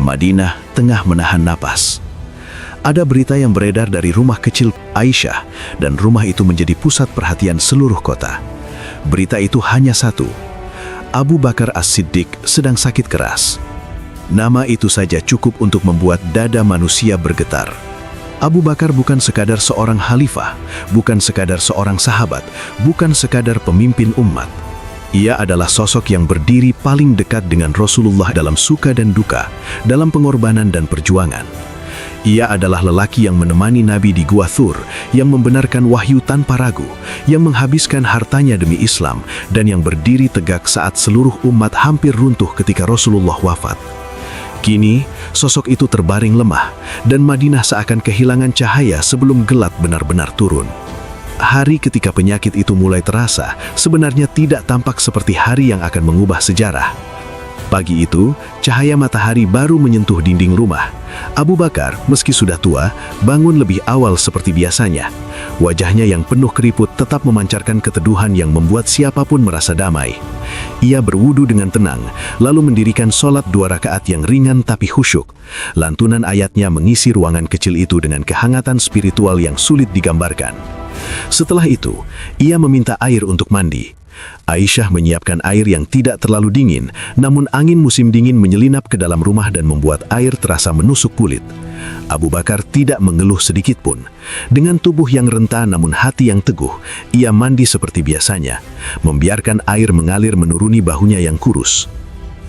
Madinah tengah menahan napas. Ada berita yang beredar dari rumah kecil Aisyah dan rumah itu menjadi pusat perhatian seluruh kota. Berita itu hanya satu: Abu Bakar As-Siddiq sedang sakit keras. Nama itu saja cukup untuk membuat dada manusia bergetar. Abu Bakar bukan sekadar seorang khalifah, bukan sekadar seorang sahabat, bukan sekadar pemimpin umat. Ia adalah sosok yang berdiri paling dekat dengan Rasulullah dalam suka dan duka, dalam pengorbanan dan perjuangan. Ia adalah lelaki yang menemani Nabi di Gua Thur, yang membenarkan wahyu tanpa ragu, yang menghabiskan hartanya demi Islam, dan yang berdiri tegak saat seluruh umat hampir runtuh ketika Rasulullah wafat. Kini, sosok itu terbaring lemah, dan Madinah seakan kehilangan cahaya sebelum gelap benar-benar turun. Hari ketika penyakit itu mulai terasa, sebenarnya tidak tampak seperti hari yang akan mengubah sejarah. Pagi itu, cahaya matahari baru menyentuh dinding rumah. Abu Bakar, meski sudah tua, bangun lebih awal seperti biasanya. Wajahnya yang penuh keriput tetap memancarkan keteduhan yang membuat siapapun merasa damai. Ia berwudu dengan tenang, lalu mendirikan sholat 2 rakaat yang ringan tapi khusyuk. Lantunan ayatnya mengisi ruangan kecil itu dengan kehangatan spiritual yang sulit digambarkan. Setelah itu, ia meminta air untuk mandi. Aisyah menyiapkan air yang tidak terlalu dingin, namun angin musim dingin menyelinap ke dalam rumah dan membuat air terasa menusuk kulit. Abu Bakar tidak mengeluh sedikit pun. Dengan tubuh yang renta namun hati yang teguh, ia mandi seperti biasanya, membiarkan air mengalir menuruni bahunya yang kurus.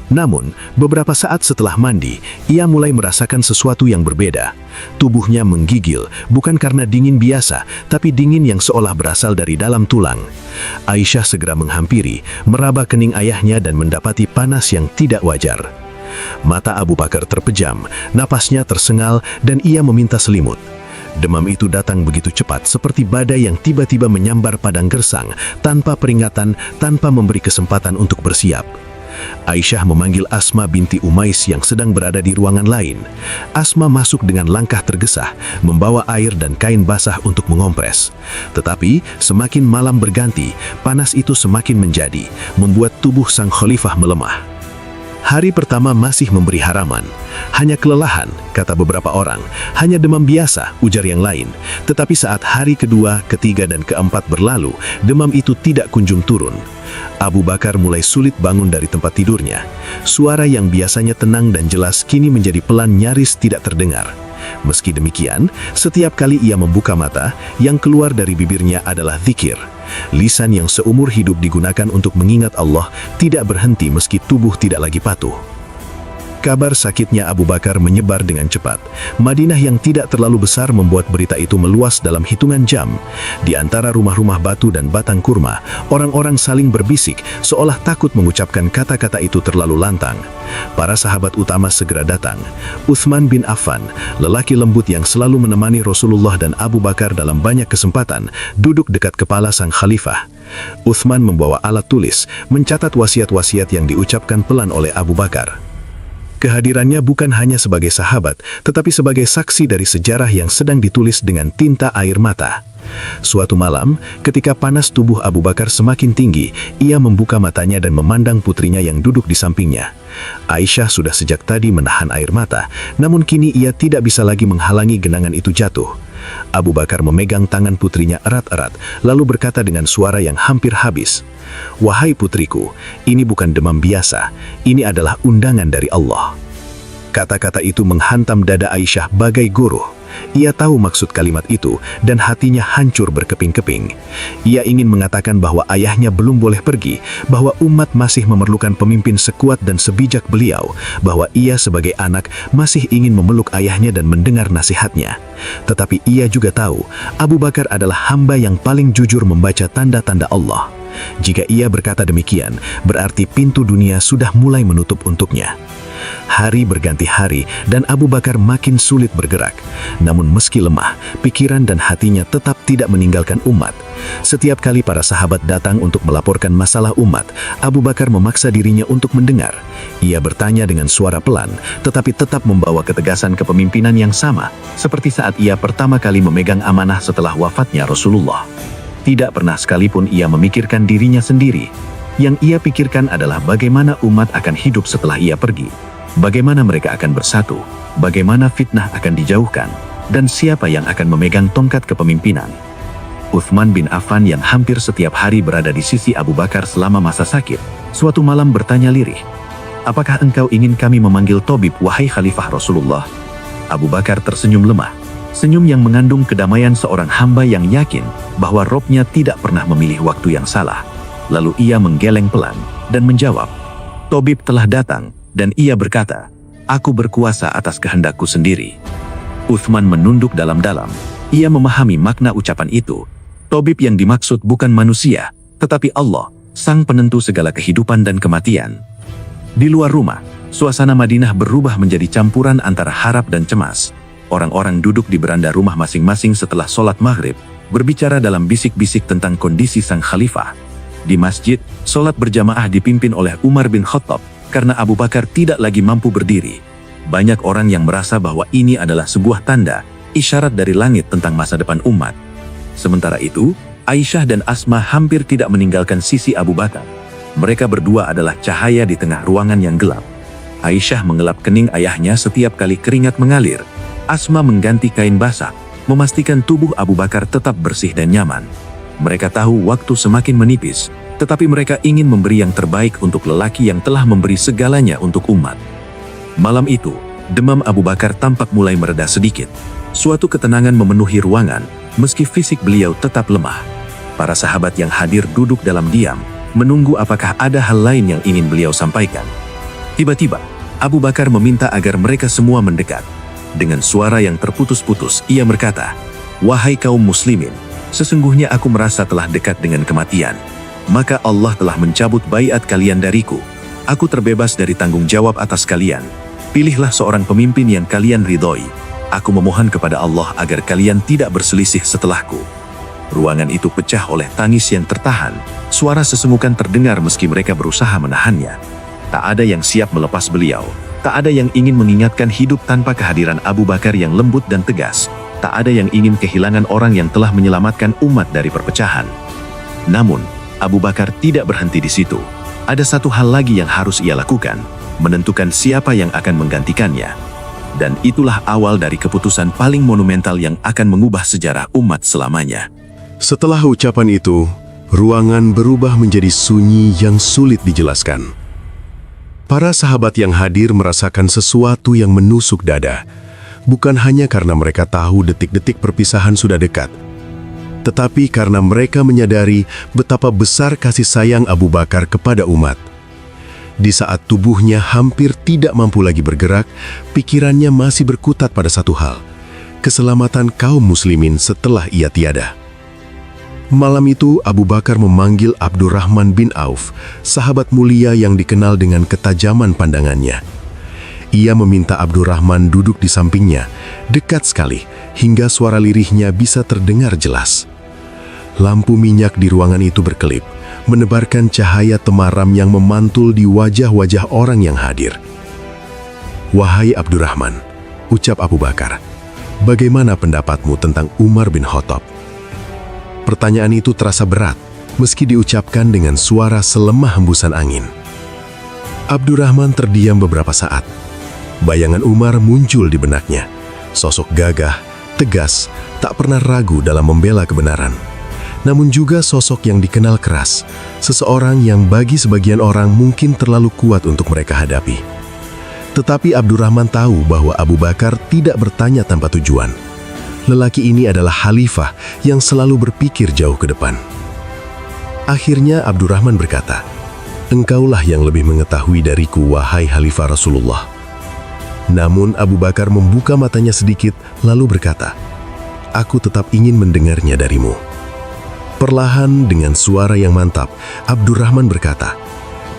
Namun, beberapa saat setelah mandi, ia mulai merasakan sesuatu yang berbeda. Tubuhnya menggigil, bukan karena dingin biasa, tapi dingin yang seolah berasal dari dalam tulang. Aisyah segera menghampiri, meraba kening ayahnya dan mendapati panas yang tidak wajar. Mata Abu Bakar terpejam, napasnya tersengal, dan ia meminta selimut. Demam itu datang begitu cepat, seperti badai yang tiba-tiba menyambar padang gersang, tanpa peringatan, tanpa memberi kesempatan untuk bersiap. Aisyah memanggil Asma binti Umais yang sedang berada di ruangan lain. Asma masuk dengan langkah tergesa, membawa air dan kain basah untuk mengompres. Tetapi, semakin malam berganti, panas itu semakin menjadi, membuat tubuh sang khalifah melemah. Hari pertama masih memberi haraman. Hanya kelelahan, kata beberapa orang. Hanya demam biasa, ujar yang lain. Tetapi saat hari kedua, ketiga, dan keempat berlalu, demam itu tidak kunjung turun. Abu Bakar mulai sulit bangun dari tempat tidurnya. Suara yang biasanya tenang dan jelas kini menjadi pelan, nyaris tidak terdengar. Meski demikian, setiap kali ia membuka mata, yang keluar dari bibirnya adalah zikir. Lisan yang seumur hidup digunakan untuk mengingat Allah tidak berhenti meski tubuh tidak lagi patuh. Kabar sakitnya Abu Bakar menyebar dengan cepat. Madinah yang tidak terlalu besar membuat berita itu meluas dalam hitungan jam. Di antara rumah-rumah batu dan batang kurma, orang-orang saling berbisik, seolah takut mengucapkan kata-kata itu terlalu lantang. Para sahabat utama segera datang. Utsman bin Affan, lelaki lembut yang selalu menemani Rasulullah dan Abu Bakar dalam banyak kesempatan, duduk dekat kepala sang khalifah. Utsman membawa alat tulis, mencatat wasiat-wasiat yang diucapkan pelan oleh Abu Bakar. Kehadirannya bukan hanya sebagai sahabat, tetapi sebagai saksi dari sejarah yang sedang ditulis dengan tinta air mata. Suatu malam, ketika panas tubuh Abu Bakar semakin tinggi, ia membuka matanya dan memandang putrinya yang duduk di sampingnya. Aisyah sudah sejak tadi menahan air mata, namun kini ia tidak bisa lagi menghalangi genangan itu jatuh. Abu Bakar memegang tangan putrinya erat-erat, lalu berkata dengan suara yang hampir habis, "Wahai putriku, ini bukan demam biasa, ini adalah undangan dari Allah." Kata-kata itu menghantam dada Aisyah bagai guruh. Ia tahu maksud kalimat itu dan hatinya hancur berkeping-keping. Ia ingin mengatakan bahwa ayahnya belum boleh pergi, bahwa umat masih memerlukan pemimpin sekuat dan sebijak beliau, bahwa ia sebagai anak masih ingin memeluk ayahnya dan mendengar nasihatnya. Tetapi ia juga tahu, Abu Bakar adalah hamba yang paling jujur membaca tanda-tanda Allah. Jika ia berkata demikian, berarti pintu dunia sudah mulai menutup untuknya. Hari berganti hari dan Abu Bakar makin sulit bergerak. Namun meski lemah, pikiran dan hatinya tetap tidak meninggalkan umat. Setiap kali para sahabat datang untuk melaporkan masalah umat, Abu Bakar memaksa dirinya untuk mendengar. Ia bertanya dengan suara pelan, tetapi tetap membawa ketegasan kepemimpinan yang sama, seperti saat ia pertama kali memegang amanah setelah wafatnya Rasulullah. Tidak pernah sekalipun ia memikirkan dirinya sendiri. Yang ia pikirkan adalah bagaimana umat akan hidup setelah ia pergi. Bagaimana mereka akan bersatu, bagaimana fitnah akan dijauhkan, dan siapa yang akan memegang tongkat kepemimpinan. Uthman bin Affan yang hampir setiap hari berada di sisi Abu Bakar selama masa sakit, suatu malam bertanya lirih, "Apakah engkau ingin kami memanggil tabib, wahai Khalifah Rasulullah?" Abu Bakar tersenyum lemah, senyum yang mengandung kedamaian seorang hamba yang yakin bahwa Robnya tidak pernah memilih waktu yang salah. Lalu ia menggeleng pelan dan menjawab, "Tabib telah datang," dan ia berkata, "Aku berkuasa atas kehendakku sendiri." Uthman menunduk dalam-dalam. Ia memahami makna ucapan itu. Tabib yang dimaksud bukan manusia, tetapi Allah, sang penentu segala kehidupan dan kematian. Di luar rumah, suasana Madinah berubah menjadi campuran antara harap dan cemas. Orang-orang duduk di beranda rumah masing-masing setelah sholat maghrib, berbicara dalam bisik-bisik tentang kondisi sang khalifah. Di masjid, sholat berjamaah dipimpin oleh Umar bin Khattab, karena Abu Bakar tidak lagi mampu berdiri. Banyak orang yang merasa bahwa ini adalah sebuah tanda, isyarat dari langit tentang masa depan umat. Sementara itu, Aisyah dan Asma hampir tidak meninggalkan sisi Abu Bakar. Mereka berdua adalah cahaya di tengah ruangan yang gelap. Aisyah mengelap kening ayahnya setiap kali keringat mengalir. Asma mengganti kain basah, memastikan tubuh Abu Bakar tetap bersih dan nyaman. Mereka tahu waktu semakin menipis, tetapi mereka ingin memberi yang terbaik untuk lelaki yang telah memberi segalanya untuk umat. Malam itu, demam Abu Bakar tampak mulai mereda sedikit. Suatu ketenangan memenuhi ruangan, meski fisik beliau tetap lemah. Para sahabat yang hadir duduk dalam diam, menunggu apakah ada hal lain yang ingin beliau sampaikan. Tiba-tiba, Abu Bakar meminta agar mereka semua mendekat. Dengan suara yang terputus-putus, ia berkata, "Wahai kaum muslimin, sesungguhnya aku merasa telah dekat dengan kematian. Maka Allah telah mencabut baiat kalian dariku. Aku terbebas dari tanggung jawab atas kalian. Pilihlah seorang pemimpin yang kalian ridhoi. Aku memohon kepada Allah agar kalian tidak berselisih setelahku." Ruangan itu pecah oleh tangis yang tertahan. Suara sesemukan terdengar meski mereka berusaha menahannya. Tak ada yang siap melepas beliau. Tak ada yang ingin mengingatkan hidup tanpa kehadiran Abu Bakar yang lembut dan tegas. Tak ada yang ingin kehilangan orang yang telah menyelamatkan umat dari perpecahan. Namun, Abu Bakar tidak berhenti di situ. Ada satu hal lagi yang harus ia lakukan, menentukan siapa yang akan menggantikannya. Dan itulah awal dari keputusan paling monumental yang akan mengubah sejarah umat selamanya. Setelah ucapan itu, ruangan berubah menjadi sunyi yang sulit dijelaskan. Para sahabat yang hadir merasakan sesuatu yang menusuk dada, bukan hanya karena mereka tahu detik-detik perpisahan sudah dekat, tetapi karena mereka menyadari betapa besar kasih sayang Abu Bakar kepada umat. Di saat tubuhnya hampir tidak mampu lagi bergerak, pikirannya masih berkutat pada satu hal, keselamatan kaum muslimin setelah ia tiada. Malam itu Abu Bakar memanggil Abdurrahman bin Auf, sahabat mulia yang dikenal dengan ketajaman pandangannya. Ia meminta Abdurrahman duduk di sampingnya, dekat sekali, hingga suara lirihnya bisa terdengar jelas. Lampu minyak di ruangan itu berkelip, menebarkan cahaya temaram yang memantul di wajah-wajah orang yang hadir. "Wahai Abdurrahman," ucap Abu Bakar, "bagaimana pendapatmu tentang Umar bin Khattab?" Pertanyaan itu terasa berat, meski diucapkan dengan suara selemah hembusan angin. Abdurrahman terdiam beberapa saat. Bayangan Umar muncul di benaknya. Sosok gagah, tegas, tak pernah ragu dalam membela kebenaran. Namun juga sosok yang dikenal keras, seseorang yang bagi sebagian orang mungkin terlalu kuat untuk mereka hadapi. Tetapi Abdurrahman tahu bahwa Abu Bakar tidak bertanya tanpa tujuan. Lelaki ini adalah khalifah yang selalu berpikir jauh ke depan. Akhirnya Abdurrahman berkata, "Engkaulah yang lebih mengetahui dariku, wahai Khalifah Rasulullah." Namun Abu Bakar membuka matanya sedikit, lalu berkata, "Aku tetap ingin mendengarnya darimu." Perlahan dengan suara yang mantap, Abdurrahman berkata,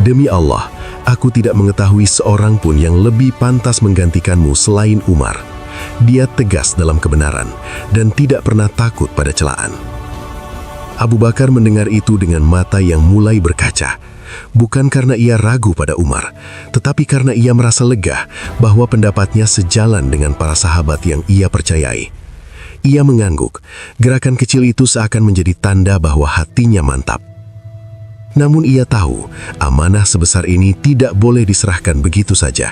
"Demi Allah, aku tidak mengetahui seorang pun yang lebih pantas menggantikanmu selain Umar. Dia tegas dalam kebenaran dan tidak pernah takut pada celaan." Abu Bakar mendengar itu dengan mata yang mulai berkaca, bukan karena ia ragu pada Umar, tetapi karena ia merasa lega bahwa pendapatnya sejalan dengan para sahabat yang ia percayai. Ia mengangguk, gerakan kecil itu seakan menjadi tanda bahwa hatinya mantap. Namun ia tahu, amanah sebesar ini tidak boleh diserahkan begitu saja.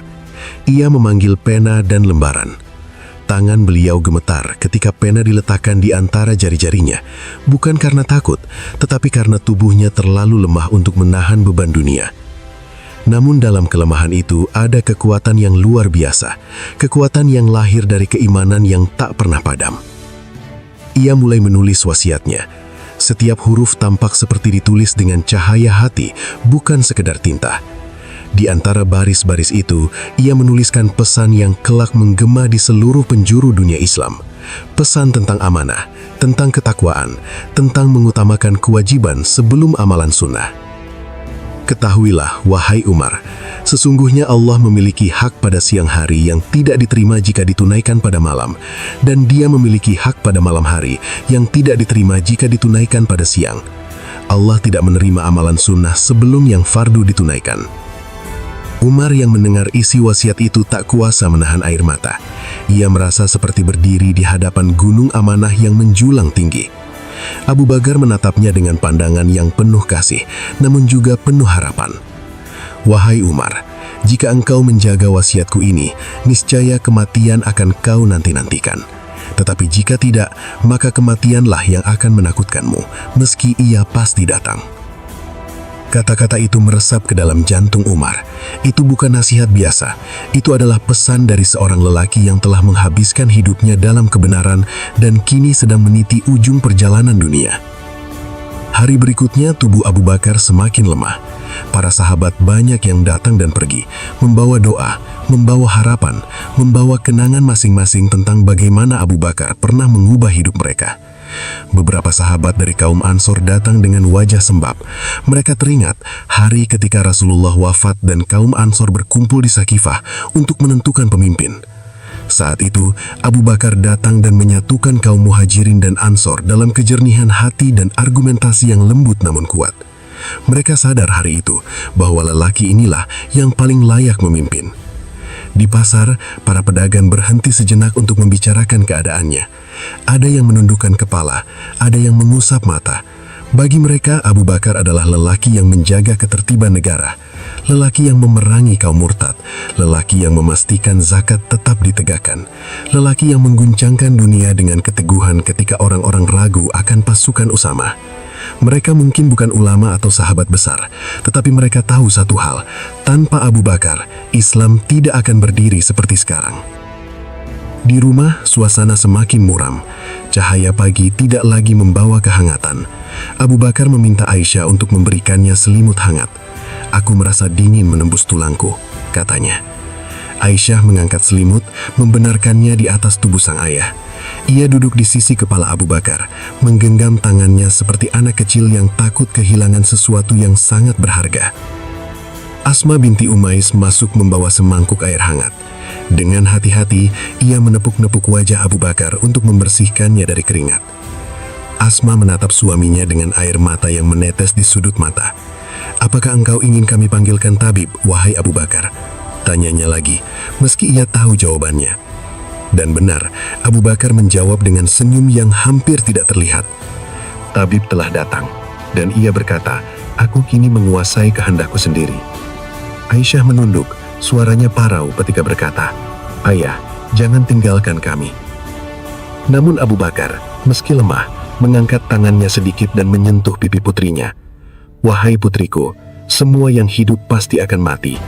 ia memanggil pena dan lembaran. Tangan beliau gemetar ketika pena diletakkan di antara jari-jarinya, bukan karena takut, tetapi karena tubuhnya terlalu lemah untuk menahan beban dunia. Namun dalam kelemahan itu ada kekuatan yang luar biasa, kekuatan yang lahir dari keimanan yang tak pernah padam. Ia mulai menulis wasiatnya. Setiap huruf tampak seperti ditulis dengan cahaya hati, bukan sekedar tinta. Di antara baris-baris itu, ia menuliskan pesan yang kelak menggema di seluruh penjuru dunia Islam. Pesan tentang amanah, tentang ketakwaan, tentang mengutamakan kewajiban sebelum amalan sunnah. Ketahuilah, wahai Umar, sesungguhnya Allah memiliki hak pada siang hari yang tidak diterima jika ditunaikan pada malam, dan Dia memiliki hak pada malam hari yang tidak diterima jika ditunaikan pada siang. Allah tidak menerima amalan sunnah sebelum yang fardu ditunaikan. Umar yang mendengar isi wasiat itu tak kuasa menahan air mata. Ia merasa seperti berdiri di hadapan gunung amanah yang menjulang tinggi. Abu Bakar menatapnya dengan pandangan yang penuh kasih, namun juga penuh harapan. Wahai Umar, jika engkau menjaga wasiatku ini, niscaya kematian akan kau nanti-nantikan. Tetapi jika tidak, maka kematianlah yang akan menakutkanmu, meski ia pasti datang. Kata-kata itu meresap ke dalam jantung Umar. Itu bukan nasihat biasa. Itu adalah pesan dari seorang lelaki yang telah menghabiskan hidupnya dalam kebenaran dan kini sedang meniti ujung perjalanan dunia. Hari berikutnya tubuh Abu Bakar semakin lemah. Para sahabat banyak yang datang dan pergi, membawa doa, membawa harapan, membawa kenangan masing-masing tentang bagaimana Abu Bakar pernah mengubah hidup mereka. Beberapa sahabat dari kaum Ansor datang dengan wajah sembab. Mereka teringat hari ketika Rasulullah wafat dan kaum Ansor berkumpul di Sakifah untuk menentukan pemimpin. Saat itu, Abu Bakar datang dan menyatukan kaum Muhajirin dan Ansor dalam kejernihan hati dan argumentasi yang lembut namun kuat. Mereka sadar hari itu bahwa lelaki inilah yang paling layak memimpin. Di pasar, para pedagang berhenti sejenak untuk membicarakan keadaannya. Ada yang menundukkan kepala, ada yang mengusap mata. Bagi mereka, Abu Bakar adalah lelaki yang menjaga ketertiban negara, lelaki yang memerangi kaum murtad, lelaki yang memastikan zakat tetap ditegakkan, lelaki yang mengguncangkan dunia dengan keteguhan ketika orang-orang ragu akan pasukan Usamah. Mereka mungkin bukan ulama atau sahabat besar, tetapi mereka tahu satu hal, tanpa Abu Bakar, Islam tidak akan berdiri seperti sekarang. Di rumah, suasana semakin muram. Cahaya pagi tidak lagi membawa kehangatan. Abu Bakar meminta Aisyah untuk memberikannya selimut hangat. "Aku merasa dingin menembus tulangku," katanya. Aisyah mengangkat selimut, membenarkannya di atas tubuh sang ayah. Ia duduk di sisi kepala Abu Bakar, menggenggam tangannya seperti anak kecil yang takut kehilangan sesuatu yang sangat berharga. Asma binti Umais masuk membawa semangkuk air hangat. Dengan hati-hati, ia menepuk-nepuk wajah Abu Bakar untuk membersihkannya dari keringat. Asma menatap suaminya dengan air mata yang menetes di sudut mata. "Apakah engkau ingin kami panggilkan tabib, wahai Abu Bakar?" tanyanya lagi, meski ia tahu jawabannya. Dan benar, Abu Bakar menjawab dengan senyum yang hampir tidak terlihat. "Tabib telah datang, dan ia berkata, aku kini menguasai kehendakku sendiri." Aisyah menunduk, suaranya parau ketika berkata, "Ayah, jangan tinggalkan kami." Namun Abu Bakar, meski lemah, mengangkat tangannya sedikit dan menyentuh pipi putrinya. "Wahai putriku, semua yang hidup pasti akan mati.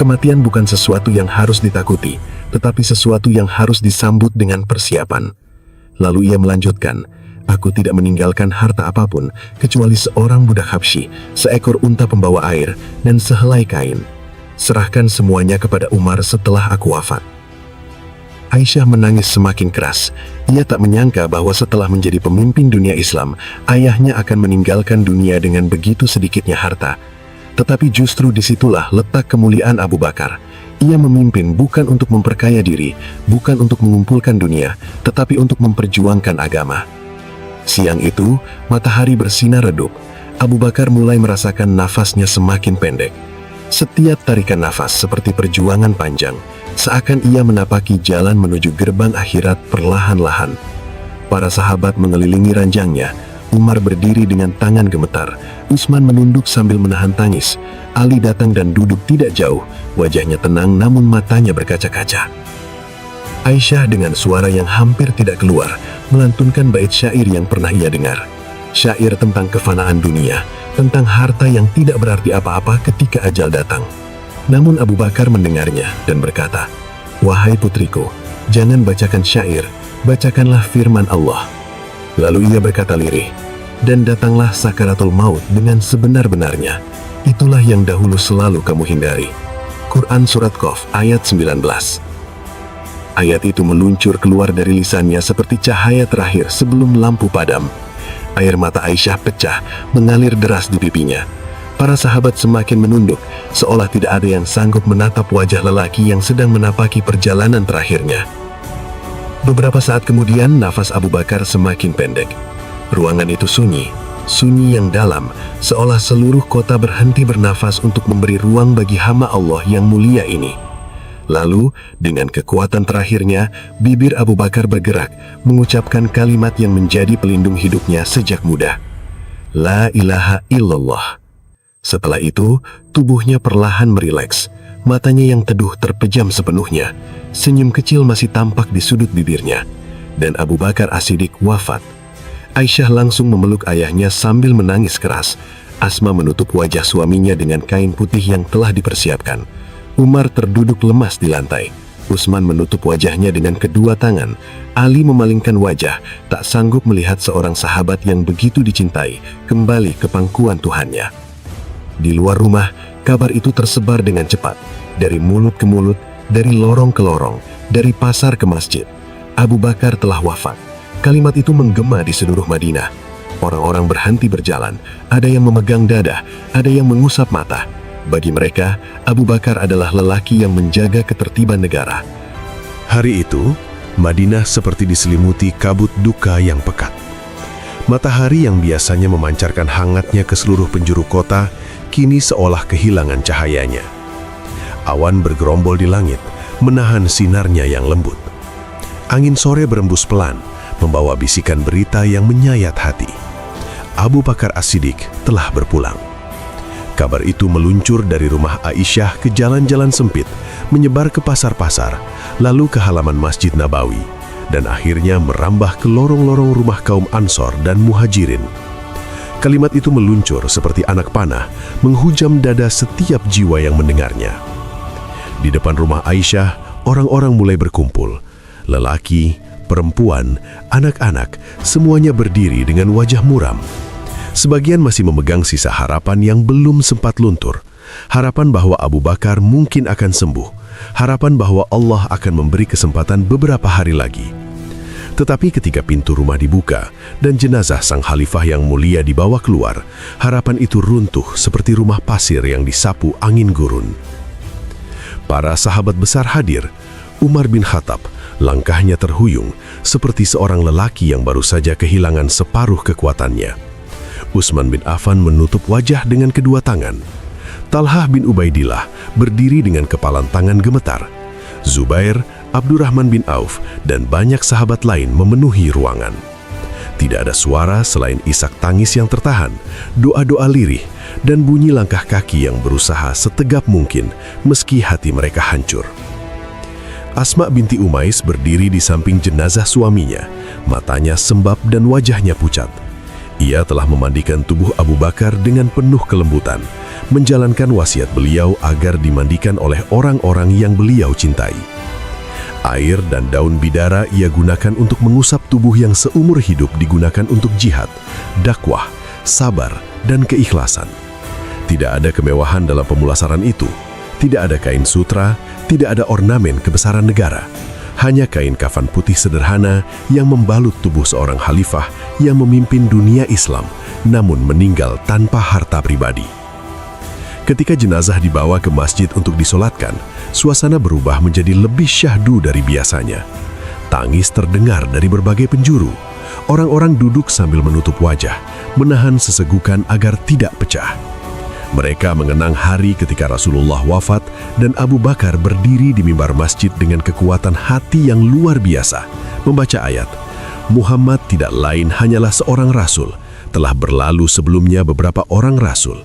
Kematian bukan sesuatu yang harus ditakuti, tetapi sesuatu yang harus disambut dengan persiapan." Lalu ia melanjutkan, "Aku tidak meninggalkan harta apapun, kecuali seorang budak Habsyi, seekor unta pembawa air, dan sehelai kain. Serahkan semuanya kepada Umar setelah aku wafat." Aisyah menangis semakin keras. Ia tak menyangka bahwa setelah menjadi pemimpin dunia Islam, ayahnya akan meninggalkan dunia dengan begitu sedikitnya harta. Tetapi justru disitulah letak kemuliaan Abu Bakar. Ia memimpin bukan untuk memperkaya diri, bukan untuk mengumpulkan dunia, tetapi untuk memperjuangkan agama. Siang itu, matahari bersinar redup. Abu Bakar mulai merasakan nafasnya semakin pendek. Setiap tarikan nafas seperti perjuangan panjang, seakan ia menapaki jalan menuju gerbang akhirat perlahan-lahan. Para sahabat mengelilingi ranjangnya, Umar berdiri dengan tangan gemetar. Utsman menunduk sambil menahan tangis. Ali datang dan duduk tidak jauh. Wajahnya tenang namun matanya berkaca-kaca. Aisyah dengan suara yang hampir tidak keluar melantunkan bait syair yang pernah ia dengar. Syair tentang kefanaan dunia, tentang harta yang tidak berarti apa-apa ketika ajal datang. Namun Abu Bakar mendengarnya dan berkata, "Wahai putriku, jangan bacakan syair, bacakanlah firman Allah." Lalu ia berkata lirih, "Dan datanglah sakaratul maut dengan sebenar-benarnya. Itulah yang dahulu selalu kamu hindari." Quran Surat Qaf ayat 19. Ayat itu meluncur keluar dari lisannya seperti cahaya terakhir sebelum lampu padam. Air mata Aisyah pecah, mengalir deras di pipinya. Para sahabat semakin menunduk, seolah tidak ada yang sanggup menatap wajah lelaki yang sedang menapaki perjalanan terakhirnya. Beberapa saat kemudian, nafas Abu Bakar semakin pendek. Ruangan itu sunyi, sunyi yang dalam, seolah seluruh kota berhenti bernafas untuk memberi ruang bagi hamba Allah yang mulia ini. Lalu, dengan kekuatan terakhirnya, bibir Abu Bakar bergerak, mengucapkan kalimat yang menjadi pelindung hidupnya sejak muda. La ilaha illallah. Setelah itu, tubuhnya perlahan merileks, matanya yang teduh terpejam sepenuhnya, senyum kecil masih tampak di sudut bibirnya, dan Abu Bakar As-Siddiq wafat. Aisyah langsung memeluk ayahnya sambil menangis keras. Asma menutup wajah suaminya dengan kain putih yang telah dipersiapkan. Umar terduduk lemas di lantai. Utsman menutup wajahnya dengan kedua tangan. Ali memalingkan wajah, tak sanggup melihat seorang sahabat yang begitu dicintai kembali ke pangkuan Tuhannya. Di luar rumah, kabar itu tersebar dengan cepat. Dari mulut ke mulut, dari lorong ke lorong, dari pasar ke masjid. Abu Bakar telah wafat. Kalimat itu menggema di seluruh Madinah. Orang-orang berhenti berjalan, ada yang memegang dada, ada yang mengusap mata. Bagi mereka, Abu Bakar adalah lelaki yang menjaga ketertiban negara. Hari itu, Madinah seperti diselimuti kabut duka yang pekat. Matahari yang biasanya memancarkan hangatnya ke seluruh penjuru kota, kini seolah kehilangan cahayanya. Awan bergerombol di langit, menahan sinarnya yang lembut. Angin sore berembus pelan, membawa bisikan berita yang menyayat hati. Abu Bakar As-Siddiq telah berpulang. Kabar itu meluncur dari rumah Aisyah ke jalan-jalan sempit, menyebar ke pasar-pasar, lalu ke halaman Masjid Nabawi, dan akhirnya merambah ke lorong-lorong rumah kaum Ansor dan Muhajirin. Kalimat itu meluncur seperti anak panah, menghujam dada setiap jiwa yang mendengarnya. Di depan rumah Aisyah, orang-orang mulai berkumpul. Lelaki, perempuan, anak-anak, semuanya berdiri dengan wajah muram. Sebagian masih memegang sisa harapan yang belum sempat luntur. Harapan bahwa Abu Bakar mungkin akan sembuh. Harapan bahwa Allah akan memberi kesempatan beberapa hari lagi. Tetapi ketika pintu rumah dibuka dan jenazah sang khalifah yang mulia dibawa keluar, harapan itu runtuh seperti rumah pasir yang disapu angin gurun. Para sahabat besar hadir. Umar bin Khattab, langkahnya terhuyung seperti seorang lelaki yang baru saja kehilangan separuh kekuatannya. Utsman bin Affan menutup wajah dengan kedua tangan. Talhah bin Ubaidillah berdiri dengan kepalan tangan gemetar. Zubair, Abdurrahman bin Auf, dan banyak sahabat lain memenuhi ruangan. Tidak ada suara selain isak tangis yang tertahan, doa-doa lirih, dan bunyi langkah kaki yang berusaha setegap mungkin meski hati mereka hancur. Asma binti Umais berdiri di samping jenazah suaminya, matanya sembab dan wajahnya pucat. Ia telah memandikan tubuh Abu Bakar dengan penuh kelembutan, menjalankan wasiat beliau agar dimandikan oleh orang-orang yang beliau cintai. Air dan daun bidara ia gunakan untuk mengusap tubuh yang seumur hidup digunakan untuk jihad, dakwah, sabar, dan keikhlasan. Tidak ada kemewahan dalam pemulasaran itu, tidak ada kain sutra, tidak ada ornamen kebesaran negara. Hanya kain kafan putih sederhana yang membalut tubuh seorang khalifah yang memimpin dunia Islam, namun meninggal tanpa harta pribadi. Ketika jenazah dibawa ke masjid untuk disolatkan, suasana berubah menjadi lebih syahdu dari biasanya. Tangis terdengar dari berbagai penjuru. Orang-orang duduk sambil menutup wajah, menahan sesegukan agar tidak pecah. Mereka mengenang hari ketika Rasulullah wafat dan Abu Bakar berdiri di mimbar masjid dengan kekuatan hati yang luar biasa, membaca ayat, "Muhammad tidak lain hanyalah seorang rasul, telah berlalu sebelumnya beberapa orang rasul.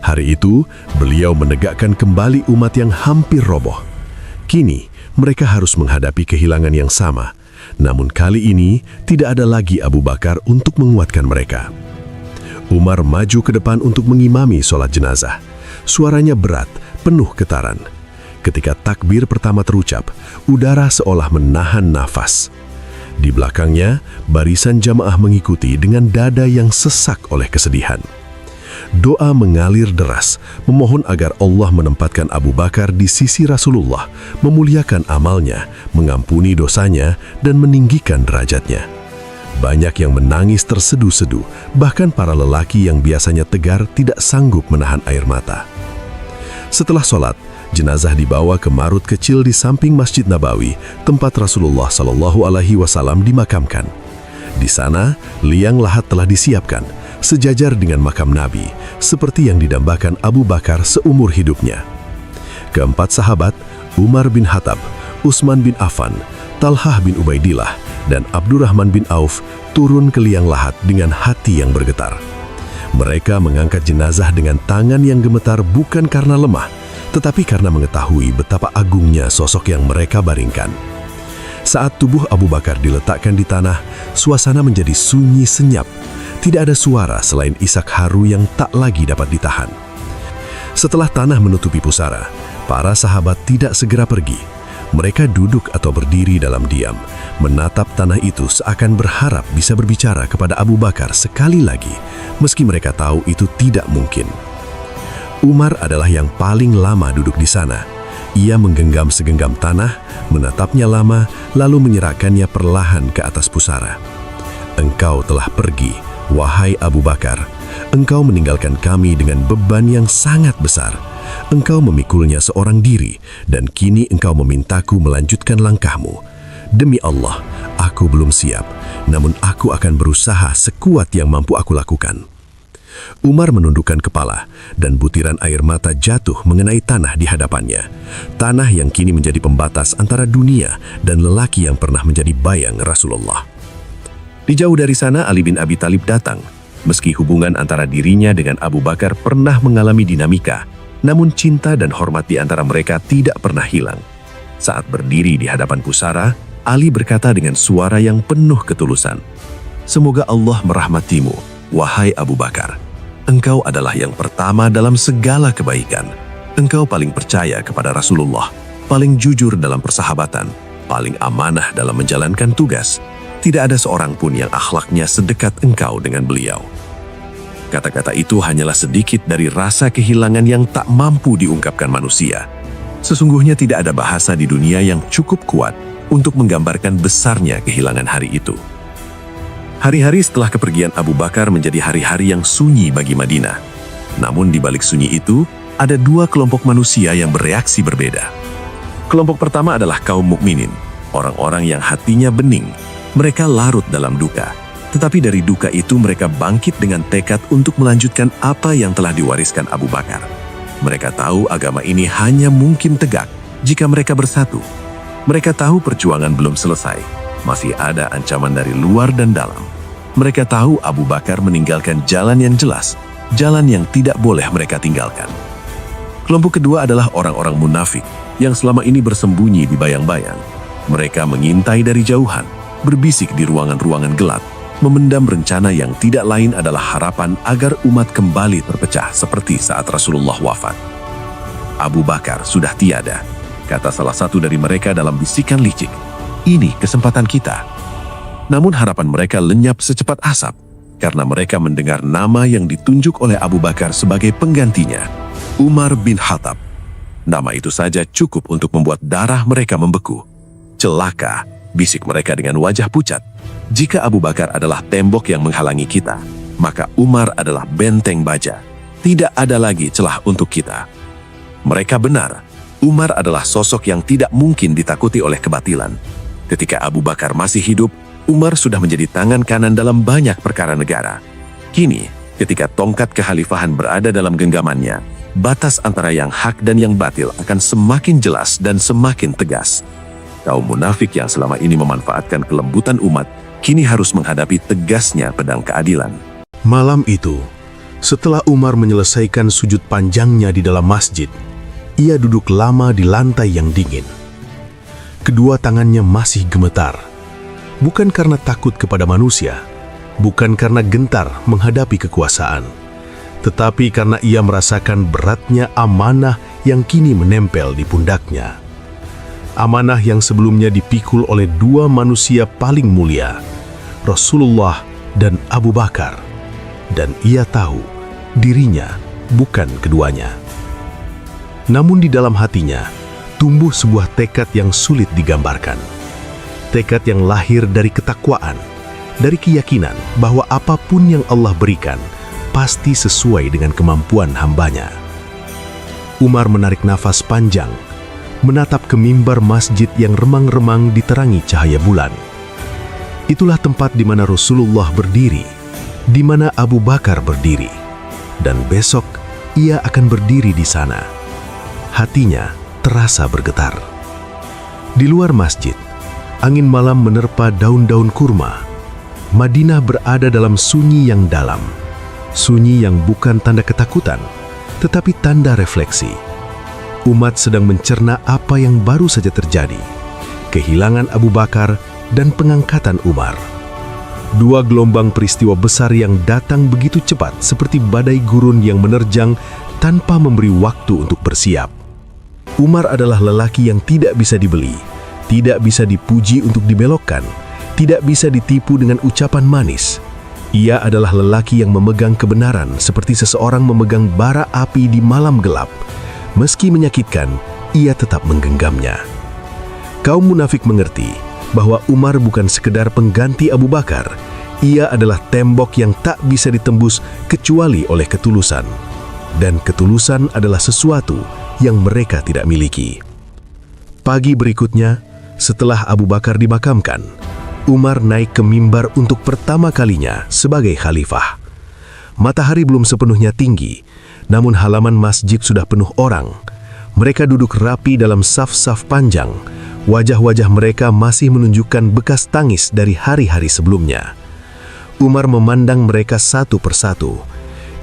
Hari itu, beliau menegakkan kembali umat yang hampir roboh. Kini, mereka harus menghadapi kehilangan yang sama. Namun kali ini, tidak ada lagi Abu Bakar untuk menguatkan mereka. Umar maju ke depan untuk mengimami sholat jenazah. Suaranya berat, penuh getaran. Ketika takbir pertama terucap, udara seolah menahan nafas. Di belakangnya, barisan jamaah mengikuti dengan dada yang sesak oleh kesedihan. Doa mengalir deras, memohon agar Allah menempatkan Abu Bakar di sisi Rasulullah, memuliakan amalnya, mengampuni dosanya, dan meninggikan derajatnya. Banyak yang menangis terseduh-seduh, bahkan para lelaki yang biasanya tegar tidak sanggup menahan air mata. Setelah sholat, jenazah dibawa ke marut kecil di samping Masjid Nabawi, tempat Rasulullah SAW dimakamkan. Di sana, liang lahat telah disiapkan, sejajar dengan makam Nabi, seperti yang didambakan Abu Bakar seumur hidupnya. Keempat sahabat, Umar bin Khattab, Utsman bin Affan, Talhah bin Ubaidillah, dan Abdurrahman bin Auf turun ke liang lahat dengan hati yang bergetar. Mereka mengangkat jenazah dengan tangan yang gemetar bukan karena lemah, tetapi karena mengetahui betapa agungnya sosok yang mereka baringkan. Saat tubuh Abu Bakar diletakkan di tanah, suasana menjadi sunyi senyap. Tidak ada suara selain isak haru yang tak lagi dapat ditahan. Setelah tanah menutupi pusara, para sahabat tidak segera pergi. Mereka duduk atau berdiri dalam diam, menatap tanah itu seakan berharap bisa berbicara kepada Abu Bakar sekali lagi, meski mereka tahu itu tidak mungkin. Umar adalah yang paling lama duduk di sana. Ia menggenggam segenggam tanah, menatapnya lama, lalu menyerahkannya perlahan ke atas pusara. Engkau telah pergi, wahai Abu Bakar. Engkau meninggalkan kami dengan beban yang sangat besar. Engkau memikulnya seorang diri, dan kini engkau memintaku melanjutkan langkahmu. Demi Allah, aku belum siap, namun aku akan berusaha sekuat yang mampu aku lakukan. Umar menundukkan kepala, dan butiran air mata jatuh mengenai tanah di hadapannya. Tanah yang kini menjadi pembatas antara dunia dan lelaki yang pernah menjadi bayang Rasulullah. Di jauh dari sana, Ali bin Abi Thalib datang. Meski hubungan antara dirinya dengan Abu Bakar pernah mengalami dinamika, namun cinta dan hormat di antara mereka tidak pernah hilang. Saat berdiri di hadapan pusara, Ali berkata dengan suara yang penuh ketulusan, "Semoga Allah merahmatimu, wahai Abu Bakar. Engkau adalah yang pertama dalam segala kebaikan. Engkau paling percaya kepada Rasulullah, paling jujur dalam persahabatan, paling amanah dalam menjalankan tugas. Tidak ada seorang pun yang akhlaknya sedekat engkau dengan beliau." Kata-kata itu hanyalah sedikit dari rasa kehilangan yang tak mampu diungkapkan manusia. Sesungguhnya tidak ada bahasa di dunia yang cukup kuat untuk menggambarkan besarnya kehilangan hari itu. Hari-hari setelah kepergian Abu Bakar menjadi hari-hari yang sunyi bagi Madinah. Namun di balik sunyi itu, ada dua kelompok manusia yang bereaksi berbeda. Kelompok pertama adalah kaum mukminin, orang-orang yang hatinya bening. Mereka larut dalam duka. Tetapi dari duka itu mereka bangkit dengan tekad untuk melanjutkan apa yang telah diwariskan Abu Bakar. Mereka tahu agama ini hanya mungkin tegak jika mereka bersatu. Mereka tahu perjuangan belum selesai, masih ada ancaman dari luar dan dalam. Mereka tahu Abu Bakar meninggalkan jalan yang jelas, jalan yang tidak boleh mereka tinggalkan. Kelompok kedua adalah orang-orang munafik yang selama ini bersembunyi di bayang-bayang. Mereka mengintai dari jauhan, berbisik di ruangan-ruangan gelap, memendam rencana yang tidak lain adalah harapan agar umat kembali terpecah seperti saat Rasulullah wafat. Abu Bakar sudah tiada, kata salah satu dari mereka dalam bisikan licik. Ini kesempatan kita. Namun harapan mereka lenyap secepat asap, karena mereka mendengar nama yang ditunjuk oleh Abu Bakar sebagai penggantinya, Umar bin Khattab. Nama itu saja cukup untuk membuat darah mereka membeku. Celaka, bisik mereka dengan wajah pucat. Jika Abu Bakar adalah tembok yang menghalangi kita, maka Umar adalah benteng baja. Tidak ada lagi celah untuk kita. Mereka benar, Umar adalah sosok yang tidak mungkin ditakuti oleh kebatilan. Ketika Abu Bakar masih hidup, Umar sudah menjadi tangan kanan dalam banyak perkara negara. Kini, ketika tongkat kekhalifahan berada dalam genggamannya, batas antara yang hak dan yang batil akan semakin jelas dan semakin tegas. Kaum munafik yang selama ini memanfaatkan kelembutan umat, kini harus menghadapi tegasnya pedang keadilan. Malam itu, setelah Umar menyelesaikan sujud panjangnya di dalam masjid, ia duduk lama di lantai yang dingin. Kedua tangannya masih gemetar, bukan karena takut kepada manusia, bukan karena gentar menghadapi kekuasaan, tetapi karena ia merasakan beratnya amanah yang kini menempel di pundaknya. Amanah yang sebelumnya dipikul oleh dua manusia paling mulia, Rasulullah dan Abu Bakar, dan ia tahu dirinya bukan keduanya. Namun di dalam hatinya tumbuh sebuah tekad yang sulit digambarkan. Tekad yang lahir dari ketakwaan, dari keyakinan bahwa apapun yang Allah berikan pasti sesuai dengan kemampuan hambanya. Umar menarik nafas panjang, menatap ke mimbar masjid yang remang-remang diterangi cahaya bulan. Itulah tempat di mana Rasulullah berdiri, di mana Abu Bakar berdiri, dan besok ia akan berdiri di sana. Hatinya terasa bergetar. Di luar masjid, angin malam menerpa daun-daun kurma. Madinah berada dalam sunyi yang dalam, sunyi yang bukan tanda ketakutan, tetapi tanda refleksi. Umat sedang mencerna apa yang baru saja terjadi, kehilangan Abu Bakar dan pengangkatan Umar. Dua gelombang peristiwa besar yang datang begitu cepat seperti badai gurun yang menerjang tanpa memberi waktu untuk bersiap. Umar adalah lelaki yang tidak bisa dibeli, tidak bisa dipuji untuk dibelokkan, tidak bisa ditipu dengan ucapan manis. Ia adalah lelaki yang memegang kebenaran seperti seseorang memegang bara api di malam gelap. Meski menyakitkan, ia tetap menggenggamnya. Kaum munafik mengerti bahwa Umar bukan sekedar pengganti Abu Bakar. Ia adalah tembok yang tak bisa ditembus kecuali oleh ketulusan. Dan ketulusan adalah sesuatu yang mereka tidak miliki. Pagi berikutnya, setelah Abu Bakar dimakamkan, Umar naik ke mimbar untuk pertama kalinya sebagai khalifah. Matahari belum sepenuhnya tinggi, namun halaman masjid sudah penuh orang. Mereka duduk rapi dalam saf-saf panjang. Wajah-wajah mereka masih menunjukkan bekas tangis dari hari-hari sebelumnya. Umar memandang mereka satu persatu.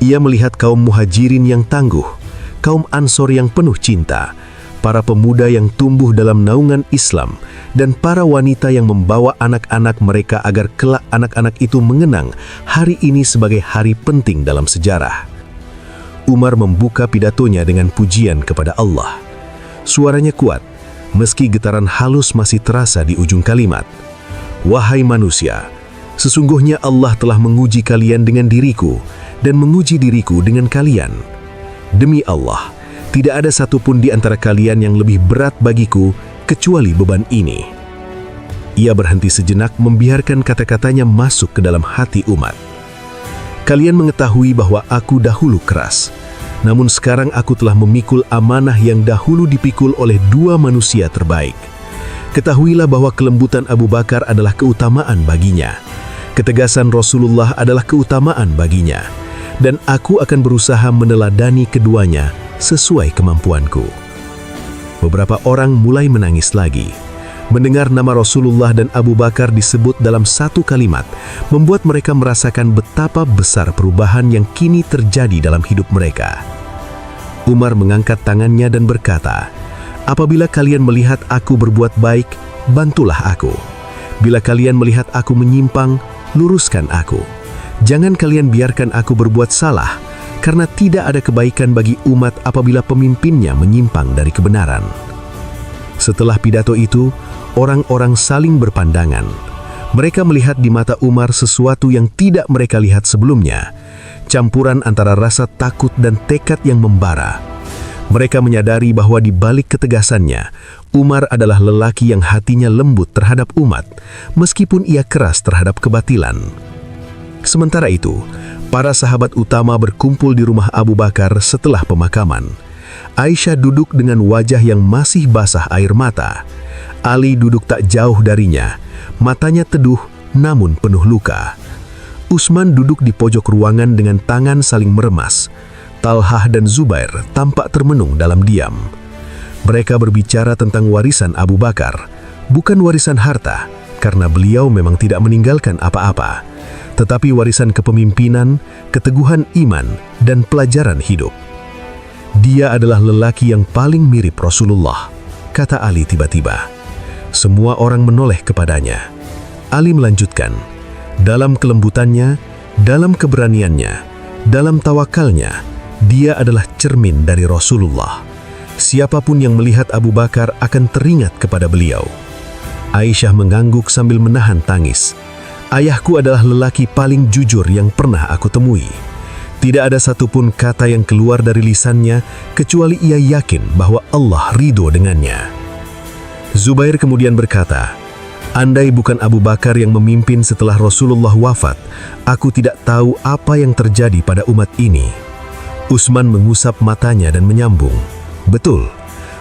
Ia melihat kaum muhajirin yang tangguh, kaum ansor yang penuh cinta, para pemuda yang tumbuh dalam naungan Islam, dan para wanita yang membawa anak-anak mereka agar kelak anak-anak itu mengenang hari ini sebagai hari penting dalam sejarah. Umar membuka pidatonya dengan pujian kepada Allah. Suaranya kuat, meski getaran halus masih terasa di ujung kalimat. Wahai manusia, sesungguhnya Allah telah menguji kalian dengan diriku, dan menguji diriku dengan kalian. Demi Allah, tidak ada satupun di antara kalian yang lebih berat bagiku kecuali beban ini. Ia berhenti sejenak membiarkan kata-katanya masuk ke dalam hati umat. Kalian mengetahui bahwa aku dahulu keras, namun sekarang aku telah memikul amanah yang dahulu dipikul oleh dua manusia terbaik. Ketahuilah bahwa kelembutan Abu Bakar adalah keutamaan baginya. Ketegasan Rasulullah adalah keutamaan baginya. Dan aku akan berusaha meneladani keduanya sesuai kemampuanku. Beberapa orang mulai menangis lagi. Mendengar nama Rasulullah dan Abu Bakar disebut dalam satu kalimat, membuat mereka merasakan betapa besar perubahan yang kini terjadi dalam hidup mereka. Umar mengangkat tangannya dan berkata, "Apabila kalian melihat aku berbuat baik, bantulah aku. Bila kalian melihat aku menyimpang, luruskan aku. Jangan kalian biarkan aku berbuat salah, karena tidak ada kebaikan bagi umat apabila pemimpinnya menyimpang dari kebenaran." Setelah pidato itu, orang-orang saling berpandangan. Mereka melihat di mata Umar sesuatu yang tidak mereka lihat sebelumnya, campuran antara rasa takut dan tekad yang membara. Mereka menyadari bahwa di balik ketegasannya, Umar adalah lelaki yang hatinya lembut terhadap umat, meskipun ia keras terhadap kebatilan. Sementara itu, para sahabat utama berkumpul di rumah Abu Bakar setelah pemakaman. Aisyah duduk dengan wajah yang masih basah air mata. Ali duduk tak jauh darinya, matanya teduh namun penuh luka. Utsman duduk di pojok ruangan dengan tangan saling meremas. Talhah dan Zubair tampak termenung dalam diam. Mereka berbicara tentang warisan Abu Bakar, bukan warisan harta, karena beliau memang tidak meninggalkan apa-apa, tetapi warisan kepemimpinan, keteguhan iman, dan pelajaran hidup. Dia adalah lelaki yang paling mirip Rasulullah, kata Ali tiba-tiba. Semua orang menoleh kepadanya. Ali melanjutkan, dalam kelembutannya, dalam keberaniannya, dalam tawakalnya, dia adalah cermin dari Rasulullah. Siapapun yang melihat Abu Bakar akan teringat kepada beliau. Aisyah mengangguk sambil menahan tangis. Ayahku adalah lelaki paling jujur yang pernah aku temui. Tidak ada satupun kata yang keluar dari lisannya kecuali ia yakin bahwa Allah ridho dengannya. Zubair kemudian berkata, andai bukan Abu Bakar yang memimpin setelah Rasulullah wafat, aku tidak tahu apa yang terjadi pada umat ini. Utsman mengusap matanya dan menyambung, betul,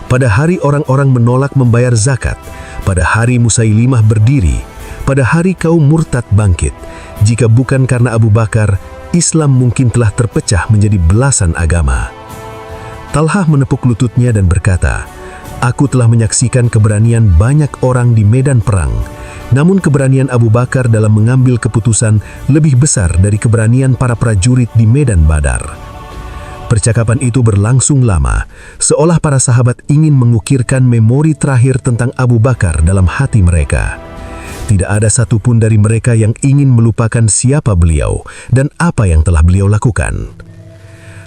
pada hari orang-orang menolak membayar zakat, pada hari Musailimah berdiri, pada hari kaum murtad bangkit, jika bukan karena Abu Bakar, Islam mungkin telah terpecah menjadi belasan agama. Talhah menepuk lututnya dan berkata, aku telah menyaksikan keberanian banyak orang di medan perang, namun keberanian Abu Bakar dalam mengambil keputusan lebih besar dari keberanian para prajurit di medan Badar. Percakapan itu berlangsung lama, seolah para sahabat ingin mengukirkan memori terakhir tentang Abu Bakar dalam hati mereka. Tidak ada satupun dari mereka yang ingin melupakan siapa beliau dan apa yang telah beliau lakukan.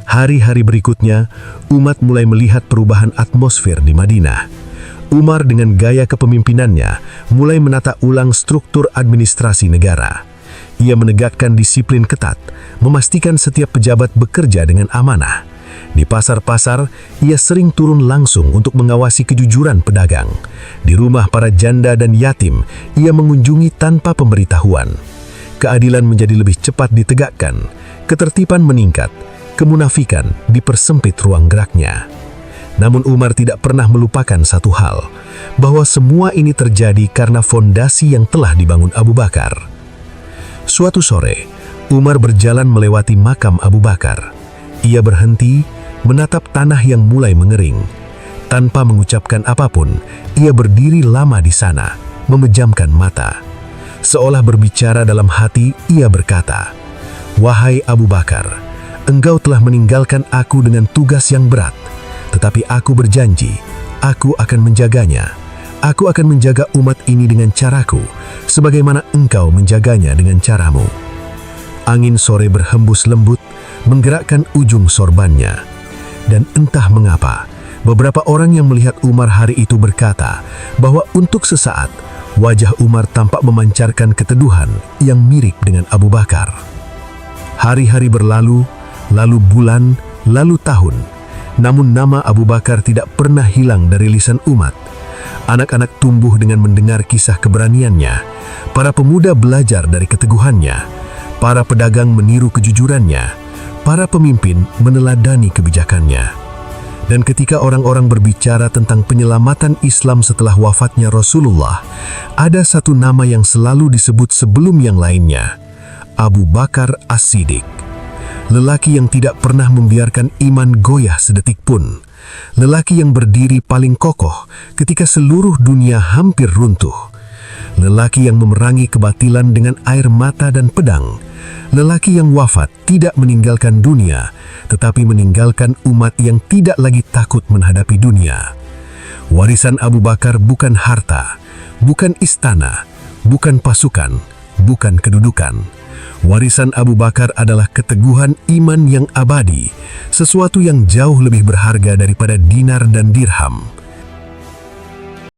Hari-hari berikutnya, umat mulai melihat perubahan atmosfer di Madinah. Umar dengan gaya kepemimpinannya mulai menata ulang struktur administrasi negara. Ia menegakkan disiplin ketat, memastikan setiap pejabat bekerja dengan amanah. Di pasar-pasar, ia sering turun langsung untuk mengawasi kejujuran pedagang. Di rumah para janda dan yatim, ia mengunjungi tanpa pemberitahuan. Keadilan menjadi lebih cepat ditegakkan, ketertiban meningkat, kemunafikan dipersempit ruang geraknya. Namun Umar tidak pernah melupakan satu hal, bahwa semua ini terjadi karena fondasi yang telah dibangun Abu Bakar. Suatu sore, Umar berjalan melewati makam Abu Bakar. Ia berhenti, menatap tanah yang mulai mengering. Tanpa mengucapkan apapun, ia berdiri lama di sana, memejamkan mata. Seolah berbicara dalam hati, ia berkata, wahai Abu Bakar, engkau telah meninggalkan aku dengan tugas yang berat, tetapi aku berjanji, aku akan menjaganya. Aku akan menjaga umat ini dengan caraku, sebagaimana engkau menjaganya dengan caramu. Angin sore berhembus lembut, menggerakkan ujung sorbannya. Dan entah mengapa, beberapa orang yang melihat Umar hari itu berkata bahwa untuk sesaat, wajah Umar tampak memancarkan keteduhan yang mirip dengan Abu Bakar. Hari-hari berlalu, lalu bulan, lalu tahun. Namun nama Abu Bakar tidak pernah hilang dari lisan umat. Anak-anak tumbuh dengan mendengar kisah keberaniannya. Para pemuda belajar dari keteguhannya. Para pedagang meniru kejujurannya. Para pemimpin meneladani kebijakannya. Dan ketika orang-orang berbicara tentang penyelamatan Islam setelah wafatnya Rasulullah, ada satu nama yang selalu disebut sebelum yang lainnya, Abu Bakar As-Siddiq. Lelaki yang tidak pernah membiarkan iman goyah sedetik pun. Lelaki yang berdiri paling kokoh ketika seluruh dunia hampir runtuh. Lelaki yang memerangi kebatilan dengan air mata dan pedang. Lelaki yang wafat tidak meninggalkan dunia, tetapi meninggalkan umat yang tidak lagi takut menghadapi dunia. Warisan Abu Bakar bukan harta, bukan istana, bukan pasukan, bukan kedudukan. Warisan Abu Bakar adalah keteguhan iman yang abadi, sesuatu yang jauh lebih berharga daripada dinar dan dirham.